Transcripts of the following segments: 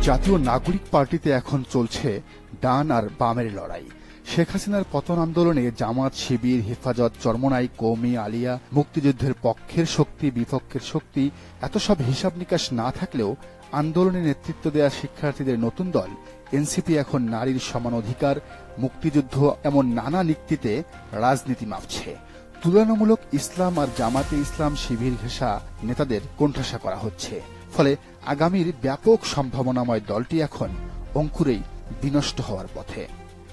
জাতীয় নাগরিক পার্টিতে এখন চলছে ডান আর বামের লড়াই। শেখ হাসিনার পতন আন্দোলনে জামাত, শিবির, হেফাজত, চরমনাই, কওমি, আলিয়া, মুক্তিযুদ্ধের পক্ষের শক্তি, বিপক্ষের শক্তি, এত সব হিসাব নিকাশ না থাকলেও আন্দোলনে নেতৃত্ব দেয়া শিক্ষার্থীদের নতুন দল এনসিপি এখন নারীর সমান অধিকার, মুক্তিযুদ্ধ এমন নানা নীতিতে রাজনীতি মাপছে। তুলনামূলক ইসলাম আর জামাতে ইসলাম শিবির ঘেঁষা নেতাদের কোণঠাসা করা হচ্ছে। ফলে আগামীর ব্যাপক সম্ভাবনাময় দলটি এখন অঙ্কুরেই বিনষ্ট হওয়ার পথে।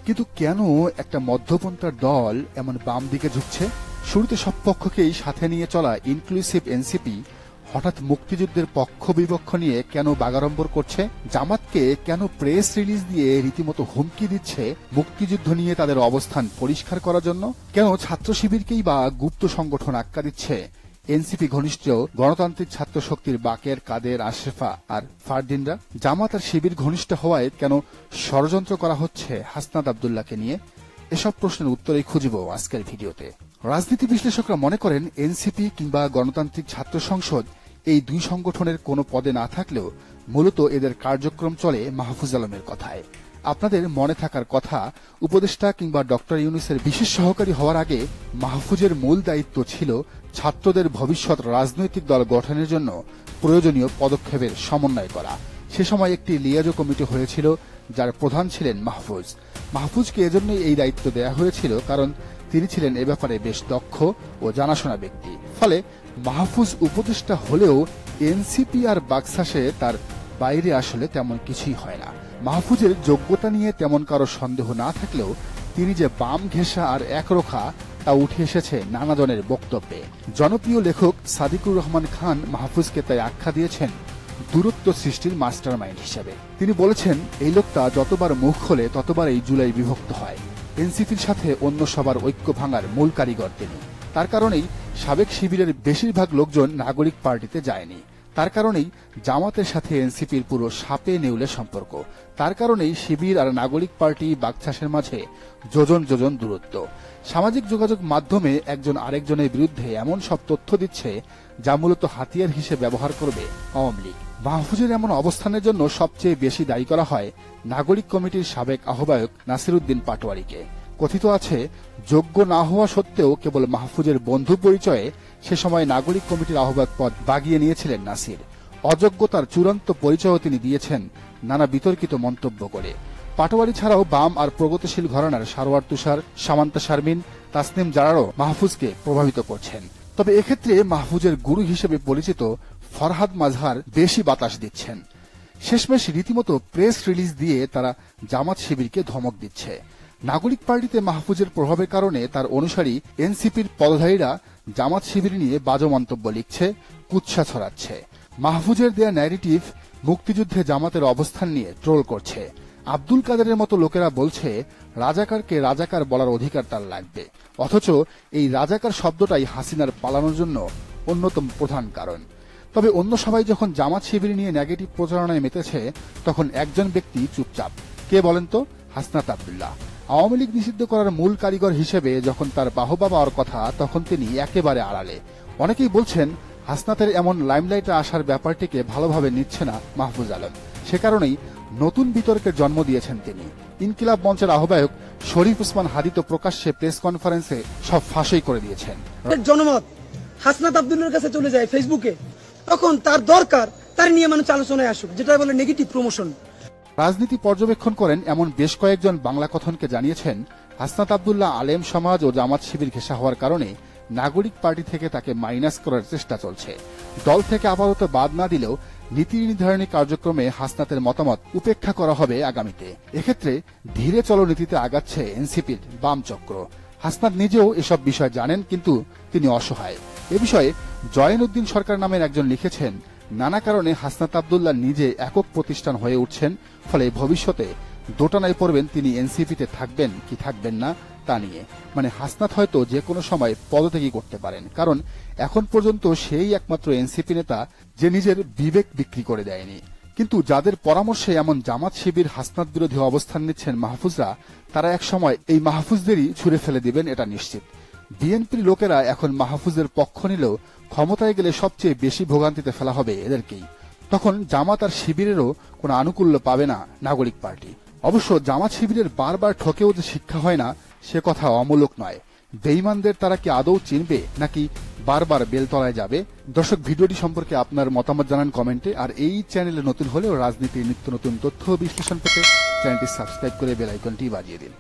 কিন্তু কেন একটা মধ্যপন্থার দল এমন বাম দিকে ঝুঁকছে? শুরুতে সব পক্ষকেই সাথে নিয়ে চলা ইনক্লুসিভ এনসিপি হঠাৎ মুক্তিযুদ্ধের পক্ষ বিপক্ষ নিয়ে কেন বাগাড়ম্বর করছে? জামাতকে কেন প্রেস রিলিজ দিয়ে রীতিমতো হুমকি দিচ্ছে মুক্তিযুদ্ধ নিয়ে তাদের অবস্থান পরিষ্কার করার জন্য? কেন ছাত্র শিবিরকেই বা গুপ্ত সংগঠন আখ্যা দিচ্ছে এনসিপি ঘনিষ্ঠ গণতান্ত্রিক ছাত্র শক্তির বাকের, কাদের, আশরাফা আর ফারদিনরা? জামাত আর শিবির ঘনিষ্ঠ হওয়ায় কেন ষড়যন্ত্র করা হচ্ছে হাসনাত আব্দুল্লাহকে নিয়ে? এসব প্রশ্নের উত্তরেই খুঁজব আজকের ভিডিওতে। রাজনীতি বিশ্লেষকরা মনে করেন এনসিপি কিংবা গণতান্ত্রিক ছাত্র সংসদ এই দুই সংগঠনের কোনো পদে না থাকলেও মূলত এদের কার্যক্রম চলে মাহফুজ আলমের কথায়। আপনাদের মনে থাকার কথা, উপদেষ্টা কিংবা ডক্টর ইউনূসের বিশেষ সহকারী হওয়ার আগে মাহফুজের মূল দায়িত্ব ছিল ছাত্রদের ভবিষ্যৎ রাজনৈতিক দল গঠনের জন্য প্রয়োজনীয় পদক্ষেপের সমন্বয় করা। সে সময় একটি লিয়াজো কমিটি হয়েছিল, যার প্রধান ছিলেন মাহফুজ। মাহফুজকে এজন্যই এই দায়িত্ব দেয়া হয়েছিল কারণ তিনি ছিলেন এ ব্যাপারে বেশ দক্ষ ও জানাশোনা ব্যক্তি। ফলে মাহফুজ উপদেষ্টা হলেও এনসিপি আর বাকশাসে তার বাইরে আসলে তেমন কিছুই হয় না। মাহফুজের যোগ্যতা নিয়ে তেমন কারো সন্দেহ না থাকলেও তিনি যে বাম ঘেঁষা আর একরোখা তা উঠে এসেছে নানাজনের বক্তব্যে। জনপ্রিয় লেখক সাদিকুর রহমান খান মাহফুজকে তাই আখ্যা দিয়েছেন দূরত্ব সৃষ্টির মাস্টার মাইন্ড হিসেবে। তিনি বলেছেন, এই লোকটা যতবার মুখ খোলে ততবার এই জুলাই বিভক্ত হয়। এনসিপির সাথে অন্য সবার ঐক্য ভাঙার মূল কারিগর তিনি। তার কারণেই সাবেক শিবিরের বেশিরভাগ লোকজন নাগরিক পার্টিতে যায়নি। তার কারণেই জামাতের সাথে এনসিপির পুরো সাপে নেউলে সম্পর্ক। তার কারণেই শিবির আর নাগরিক পার্টি বাকশাসের মাঝে যোজন যোজন দূরত্ব। সামাজিক যোগাযোগ মাধ্যমে একজন আরেকজনের বিরুদ্ধে এমন সব তথ্য দিচ্ছে যা মূলত হাতিয়ার হিসেবে ব্যবহার করবে আওয়ামী লীগ। মাহফুজের এমন অবস্থানের জন্য সবচেয়ে বেশি দায়ী করা হয় নাগরিক কমিটির সাবেক আহ্বায়ক নাসিরউদ্দিন পাটোয়ারীকে। কথিত আছে, যোগ্য না হওয়া সত্ত্বেও কেবল মাহফুজের বন্ধু পরিচয়ে সে সময় নাগরিক কমিটির আহ্বায়ক পদ বাগিয়ে নিয়েছিলেন নাসির। অযোগ্যতার চূড়ান্ত পরিচয়ও তিনি দিয়েছেন নানা বিতর্কিত মন্তব্য করে। পাটোয়ারী ছাড়াও বাম আর প্রগতিশীল ঘরানার সারোয়ার তুষার, সামান্তা শারমিন, তাসনিম জারারও মাহফুজকে প্রভাবিত করছেন। তবে এক্ষেত্রে মাহফুজের গুরু হিসেবে পরিচিত ফরহাদ মাজহার বেশি বাতাস দিচ্ছেন। শেষমেশ রীতিমতো প্রেস রিলিজ দিয়ে তারা জামাত শিবিরকে ধমক দিচ্ছে। নাগরিক পার্টিতে মাহফুজের প্রভাবের কারণে তার অনুসারী এনসিপির পদধারীরা জামাত শিবির নিয়ে বাজে মন্তব্য লিখছে, কুৎসা ছড়াচ্ছে। মাহফুজের দেয়া ন্যারেটিভ মুক্তিযুদ্ধে জামাতের অবস্থান নিয়ে ট্রোল করছে। আব্দুল কাদেরের মতো লোকেরা বলছে রাজাকারকে রাজাকার বলার অধিকার তার লাগবে, অথচ এই রাজাকার শব্দটাই হাসিনার পালানোর জন্য অন্যতম প্রধান কারণ। তবে অন্য সবাই যখন জামাত শিবির নিয়ে নেগেটিভ প্রচারণায় মেতেছে তখন একজন ব্যক্তি চুপচাপ। কে বলেন তো? হাসনাত আব্দুল্লাহ। আওয়ামী লীগ নিষিদ্ধ করার মূল কারিগর হিসেবে যখন তার বাহবা পাওয়ার কথা তখন তিনি একেবারে আড়ালে। অনেকেই বলছেন হাসনাতের এমন লাইমলাইটে আসার ব্যাপারটিকে ভালোভাবে নিচ্ছে না মাহফুজ আলম। সে কারণেই নতুন বিতর্কের জন্ম দিয়েছেন তিনি। ইনকিলাব মঞ্চের আহ্বায়ক শরীফ ওসমান হাদি তো প্রকাশ্যে প্রেস কনফারেন্সে সব ফাঁসই করে দিয়েছেন। জনমত হাসনাত আব্দুল্লাহর কাছে চলে যায় ফেসবুকে, তখন তার দরকার তার নিয়ে মানুষ আলোচনায় আসুক, যেটা বলে নেগেটিভ প্রমোশন। রাজনীতি পর্যবেক্ষণ করেন এমন বেশ কয়েকজন বাংলা কথনকে জানিয়েছেন হাসনাত আব্দুল্লাহ আলেম সমাজ ও জামাত শিবির ঘেঁষা হওয়ার কারণে নাগরিক পার্টি থেকে তাকে মাইনাস করার চেষ্টা চলছে। দল থেকে আপাতত বাদ না দিলেও নীতি নির্ধারণী কার্যক্রমে হাসনাতের মতামত উপেক্ষা করা হবে আগামীতে। এক্ষেত্রে ধীরে চলো নীতিতে আগাচ্ছে এনসিপির বাম চক্র। হাসনাত নিজেও এসব বিষয় জানেন, কিন্তু তিনি অসহায়। এ বিষয়ে জয়নুদ্দিন সরকার নামের একজন লিখেছেন, নানা কারণে হাসনাত আব্দুল্লাহ নিজে একক প্রতিষ্ঠান হয়ে উঠছেন, ফলে ভবিষ্যতে দোটানায় পড়বেন তিনি এনসিপিতে থাকবেন কি থাকবেন না তা নিয়ে। মানে হাসনাত হয়তো যে কোনো সময় পদত্যাগী করতে পারেন, কারণ এখন পর্যন্ত সেই একমাত্র এনসিপি নেতা যে নিজের বিবেক বিক্রি করে দেয়নি। কিন্তু যাদের পরামর্শে এমন জামাত শিবির হাসনাত বিরোধী অবস্থান নিচ্ছেন মাহফুজরা, তারা একসময় এই মাহফুজদেরই ছুঁড়ে ফেলে দিবেন এটা নিশ্চিত। বিএনপির লোকেরা এখন মাহফুজের পক্ষ নিলেও ক্ষমতায় গেলে সবচেয়ে বেশি ভোগান্তিতে ফেলা হবে এদেরকেই। তখন জামাত আর শিবিরেরও কোনো আনুকূল্য পাবে না নাগরিক পার্টি। অবশ্য জামাত শিবিরের বারবার ঠকেও যে শিক্ষা হয় না সে কথা অমূলক নয়। বেঈমানদের তারা কি আদৌ চিনবে নাকি বারবার বেলতলায় যাবে? দর্শক, ভিডিওটি সম্পর্কে আপনার মতামত জানান কমেন্টে। আর এই চ্যানেলে নতুন হলেও রাজনীতির নিত্য নতুন তথ্য ও বিশ্লেষণ পেতে চ্যানেলটি সাবস্ক্রাইব করে বেল আইকনটি বাজিয়ে দিন।